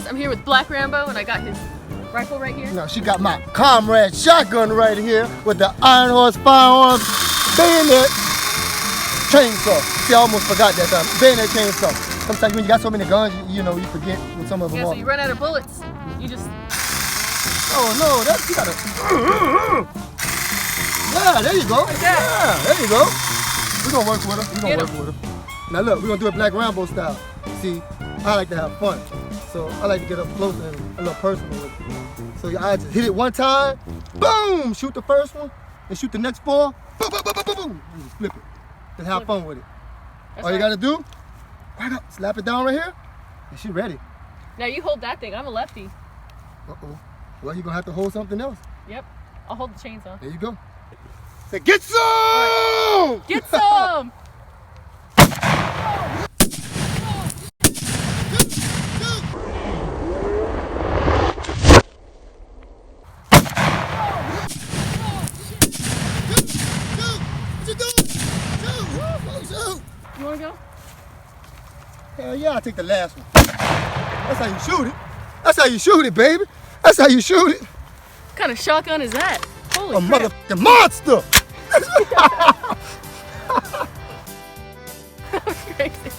I'm here with Black Rambo, and I got his rifle right here. No, she got my comrade shotgun right here with the Iron Horse firearms bayonet chainsaw. See, I almost forgot that time. Bayonet chainsaw. Sometimes when you got so many guns, you know, you forget what some of them yeah, are. so you run out of bullets. You just... Oh no, that's, you gotta... Yeah, there you go. Like that. Yeah, there you go. We're gonna work with her. We're gonna work with her. Now look, we're gonna do it Black Rambo style. See, I like to have fun. So I like to get up close and a little personal with it. So I just hit it one time, boom, shoot the first one, and shoot the next four, boom, boom, boom, boom, boom, boom, and just flip it. Just have fun with it. All you gotta do, right up, slap it down right here, and she ready. Now you hold that thing. I'm a lefty. Uh-oh. Well, you're gonna have to hold something else. Yep. I'll hold the chainsaw. There you go. Say, get some! Get some! You wanna go? Hell yeah, I'll take the last one. That's how you shoot it. That's how you shoot it, baby. That's how you shoot it. What kind of shotgun is that? Holy A crap. motherfucking monster! That was crazy.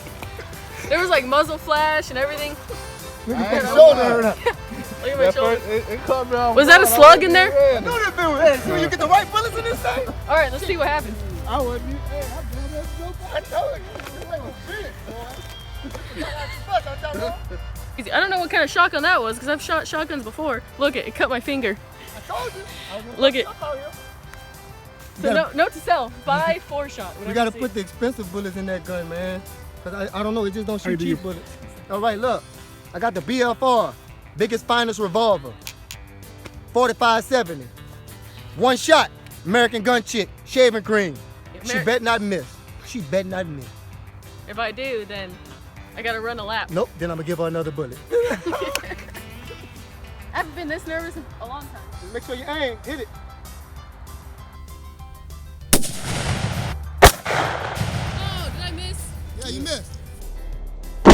There was like muzzle flash and everything. Look at my shoulder. Look at my shoulder. It caught me off Was that a slug in there? I know that bitch. Hey, see when you get the right bullets in this thing? Alright, let's see what happens. I wasn't. Hey, I grabbed that so I told you. This thing was big, boy. Easy. I don't know what kind of shotgun that was because I've shot shotguns before. Look it cut my finger. I told you. Look it. So note to self, buy 4-shot. We gotta put the expensive bullets in that gun, man. Cause I don't know, it just don't shoot cheap bullets. All right, look. I got the BFR, biggest finest revolver. 4570. One shot, American gun chick, shaving cream. She bet not miss. She bet not miss. If I do, then I gotta run a lap. Nope, then I'm gonna give her another bullet. I haven't been this nervous in a long time. Just make sure you aim, hit it. Oh, did I miss? Yeah, you missed. Oh,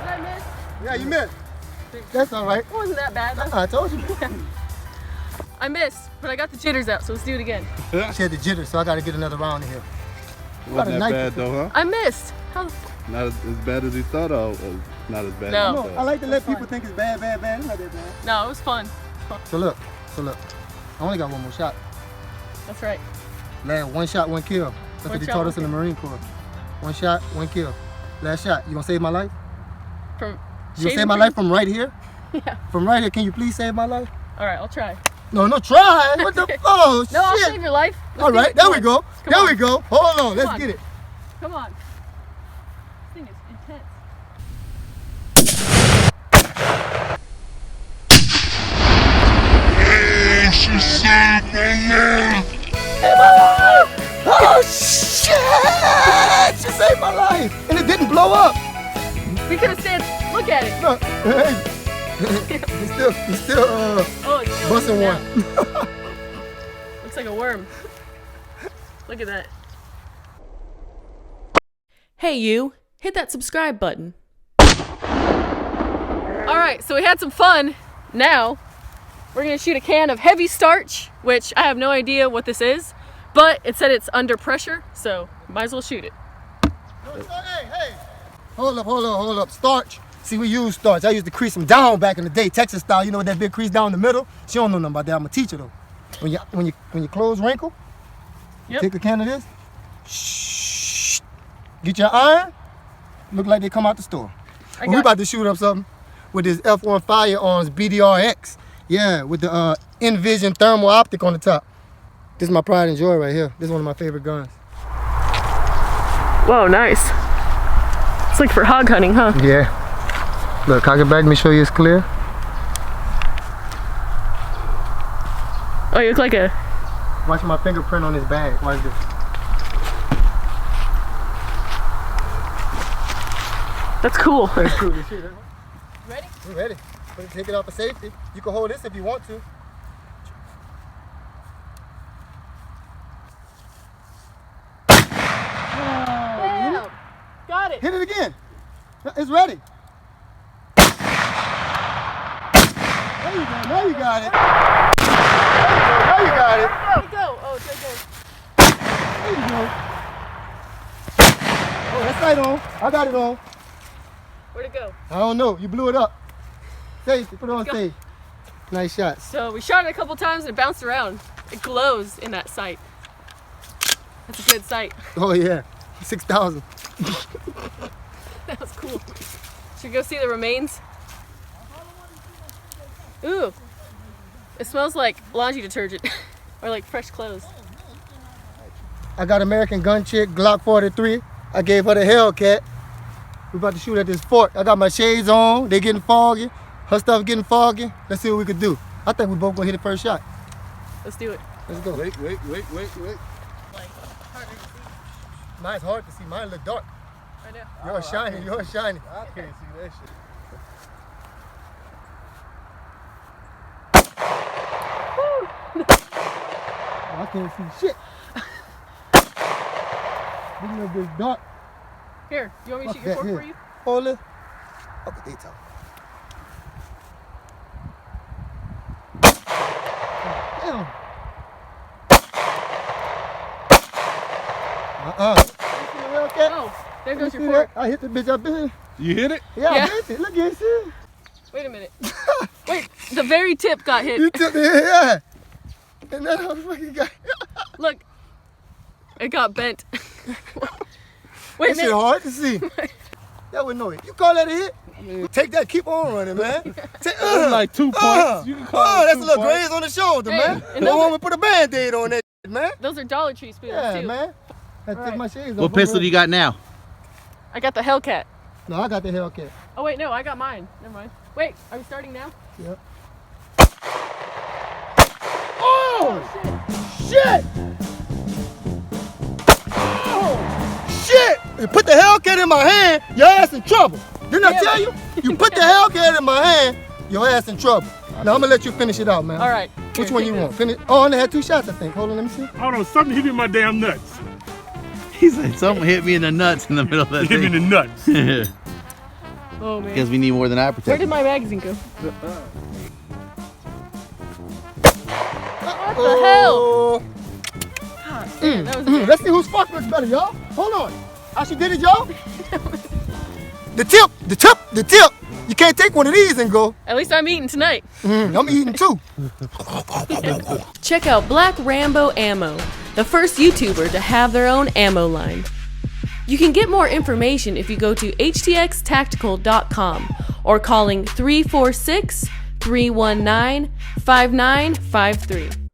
did I miss? Yeah, you missed. That's all right. It wasn't that bad. I told you. I missed, but I got the jitters out, so let's do it again. She had the jitters, so I gotta get another round in here. Wasn't that bad though, huh? I missed. How the Not as bad as he thought, or not as bad No. as he I thought? like to let people think it's bad. It's not that bad. No, it was fun. So look. I only got one more shot. That's right. Last one shot, one kill. That's what they taught us in the Marine Corps. One shot, one kill. Last shot. You gonna save my life? From You gonna save my life from right here? Yeah. From right here, can you please save my life? Alright, I'll try. No, try. What the? Oh, shit. No, I'll save your life. Let's All do right, it. there Come we on. go. Come There on. we go. Hold on, let's on. get it. Come on. This thing is intense. She saved my life. Oh, shit! She saved my life. And it didn't blow up. We could have said, look at it. Look, hey. He's still Oh, it's still busting moving one. out. Looks like a worm. Look at that. Hey you, hit that subscribe button. Alright, so we had some fun. Now, we're gonna shoot a can of heavy starch, which I have no idea what this is, but it said it's under pressure, so might as well shoot it. Hey. Hold up. Starch. See, we use starch. I used to crease them down back in the day, Texas style. You know what that big crease down the middle? She don't know nothing about that. I'm gonna teach her though. When your clothes wrinkle, Yep. take a can of this. Shh. Get your iron. Look like they come out the store. We about to shoot up something with this F1 Firearms BDRX. Yeah, with the Envision thermal optic on the top. This is my pride and joy right here. This is one of my favorite guns. Whoa, nice. It's like for hog hunting, huh? Yeah. Look, cock it back, let me show you it's clear. Oh, you look like a... Watch my fingerprint on this bag. Watch this. That's cool. That's cool. This shit, huh? Ready? We're ready. Take it off for safety. You can hold this if you want to. Got it. Hit it again. It's ready. you go. Now you got it. Now you got it. Where'd it go? Oh, there it goes. There you go. Oh, that's right on. I got it on. Where'd it go? I don't know. You blew it up. Safe. Put it on safe. Nice shot. So we shot it a couple times and it bounced around. It glows in that sight. That's a good sight. Oh yeah. 6,000. That was cool. Should we go see the remains? Ooh. It smells like laundry detergent or like fresh clothes. I got American gun chick, Glock 43. I gave her the Hellcat. We about to shoot at this fort. I got my shades on. They getting foggy. Her stuff getting foggy. Let's see what we can do. I think we both gonna hit the first shot. Let's do it. Let's go. Wait. Mine's hard to see. Mine look dark. I know. Yours shiny. Yours shiny. I can't see that shit. I can't see shit. This little bit dark. Here, you want me to shoot Fuck your that, fork here. for you? Hold it. Up the detail. Damn. Oh, there goes See your that? fork. I hit the bitch up in. You hit it? Yeah, Yeah. I hit it. Look at it, see? Wait a minute. Wait, the very tip got hit. You took it, yeah. And that motherfucker got. Look, it got bent. Wait a That shit minute. hard to see. That would know it. You call that a hit? Take that, keep on running, man. Take, That's like 2 points. You can call it that's 2 a little points. graze on the shoulder, Hey, man. and Don't those want me to put a band-aid on that shit, man. Those are Dollar Tree spoons Yeah, too. man. I take Alright. my shades off. What pistol do you got now? I got the Hellcat. No, I got the Hellcat. Oh wait, no, I got mine. Never mind. Wait, are we starting now? Yep. Oh! Shit! Oh! Shit! You put the Hellcat in my hand, your ass in trouble. Didn't I tell you? You put the Hellcat in my hand, your ass in trouble. Now I'm gonna let you finish it out, man. All right. Which Here, one take you this. want? Finish. Oh, I only had 2 shots, I think. Hold on, let me see. I don't know, something hit me in my damn nuts. He said something hit me in the nuts in the middle of that It hit me in the thing. nuts. Oh man. Guess we need more than eye Where protection. did my magazine go? What the hell? Mm, That was Let's see whose fuck looks better, y'all. Hold on. How she did it, y'all? The tip. You can't take one of these and go, At least I'm eating tonight. I'm eating too. Check out Black Rambo Ammo, the first YouTuber to have their own ammo line. You can get more information if you go to htxtactical.com or calling 346-319-5953.